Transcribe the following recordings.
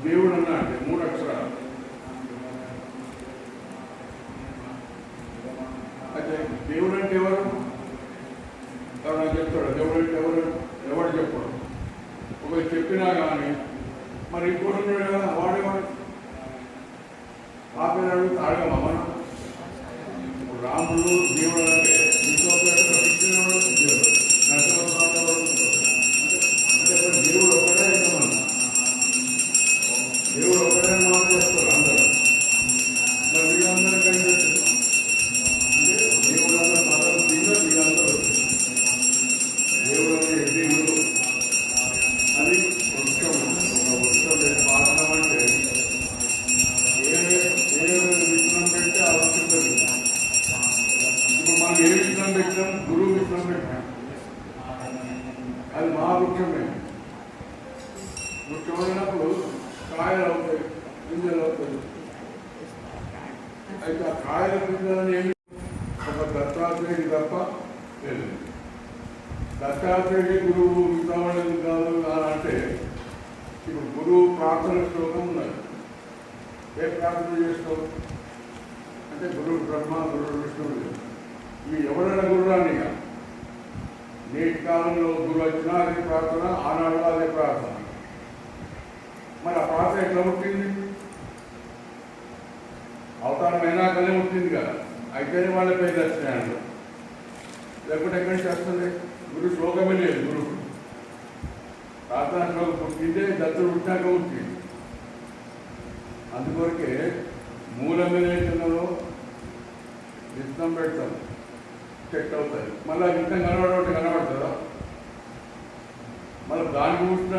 దేవుడు అన్న అంటే 3 అక్షరాలు. అయితే దేవుడు అంటే ఎవరు? ఎవరైనా చెప్తాడు దేవుడు అంటే ఎవరు చెప్పాడు? ఒకరు చెప్పినా కానీ మరి ఇంకోటి ఉన్నాడు కదా, వాడేవాడు ఆ పేరు అడుగుతా అడగమా మనం? రాముడు దేవుడు అంటే దేవుడు ఒకటే మనం దేవుడు ఒకటే మాట చేస్తారు అందరూ. మరి వీళ్ళందరూ కలిసి దేవుడు అందరూ మతం తిన్న వీళ్ళందరూ దేవుడు దేవుడు అది వృక్షం. ఒక వృక్షం పాఠం అంటే ఏ విత్తనం పెడితే ఆ వృక్షం పెరుగుతుంది. ఇప్పుడు మనం ఏ విత్తనం పెట్టాం? గురువు విత్తనం పెట్టాం, అది మహావృక్షమే. వృక్షమైనప్పుడు కాయలు అవుతాయి, గింజలు అవుతాయి. అయితే ఆ కాయల గింజలని ఏమి ఒక దత్తాత్రేయుడు తప్ప లేదు. దత్తాత్రేయుడి గురువు మిగతావాళ్ళది కాదు అని అంటే ఇప్పుడు గురువు ప్రార్థన శ్లోకం ఉన్నది. ఏ ప్రార్థన చేస్తావు అంటే గురువు బ్రహ్మ, గురువు విష్ణువు. ఇవి ఎవరైనా గురురాని నేటి కాలంలో గురువు వచ్చినా అదే ప్రార్థన, ఆనాడు అదే ప్రార్థన. మరి ఆ ప్రార్థన ఎట్లా పుట్టింది? అవతారం అయినాకనే పుట్టింది కదా. అయితేనే వాళ్ళ పేరు వచ్చినాయండి, లేకపోతే ఎక్కడి నుంచి వస్తుంది? గురు శ్లోకమే లేదు. గురువు ప్రార్థన శ్లోకం పుట్టిందే దత్తుడు పుట్టినాక పుట్టింది. అందుకొరకే మూలం ఏదైతుందో విత్తనం పెడతాం, చెట్టు అవుతుంది. మళ్ళీ విత్తనం కనబడబట్టి కనబడుతుందా? మళ్ళీ దానికి పుట్టిన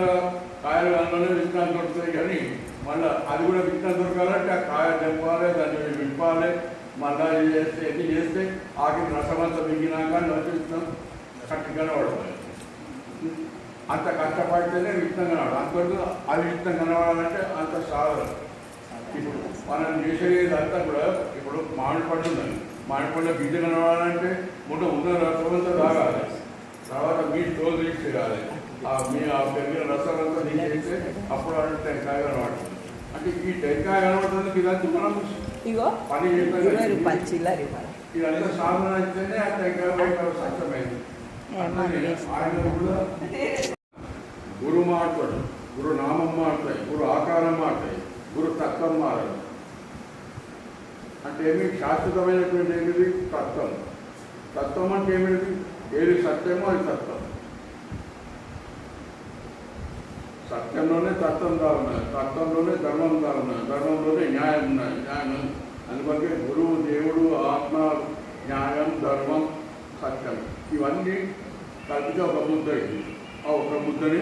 కాయలు అందులోనే విత్తనాలు దొరుకుతాయి. కానీ మళ్ళీ అది కూడా విత్తనం దొరకాలంటే ఆ కాయ తెంపాలి, దాన్ని విప్పాలి, మళ్ళీ ఇది చేస్తే ఎన్ని చేస్తే ఆఖరి రసమంతా మిగిలినాక నచ్చి విత్తనం కట్టి కనబడతాయి. అంత కష్టపడితేనే విత్తనం కనబడాలి. అంతవరకు అది విత్తనం కనబడాలంటే అంత సాధన. ఇప్పుడు మనం చేసేది అంతా కూడా ఇప్పుడు మామిడి పండు ఉందని, మామిడి పండు గింజ కనబడాలంటే ఉన్న రసమంతా తాగాలి, తర్వాత మీ తోలు తీసేయాలి, మీ ఆ పెరిగిన రసాలంతా తీసేస్తే అప్పుడు అంటే టెంకాయ కనబడుతుంది. అంటే ఈ టెంకాయ కనబడుతుంది ఇదంతా మనం పని చేస్తాం. ఇదంతా సాధన అయితేనే ఆ టెంకాయ బయట సత్యమైంది. ఆయన కూడా గురు మాట్లాడు, గురు నామం మారుతాయి, గురు ఆకారం మారుతాయి, గురు తత్వం మారదు. అంటే ఏమి శాశ్వతమైనటువంటి ఏమిటి? తత్వం. తత్వం అంటే ఏమిటి? ఏది సత్యమో అది తత్వం. సత్యంలోనే తత్వం దారున్నది, తత్వంలోనే ధర్మం దారున్నది, ధర్మంలోనే న్యాయం ఉన్నది, న్యాయం. అందువల్లే గురువు, దేవుడు, ఆత్మ, న్యాయం, ధర్మం, సత్యం ఇవన్నీ కలిపితే ఒక ముద్ద. ఆ ఒక ముద్దని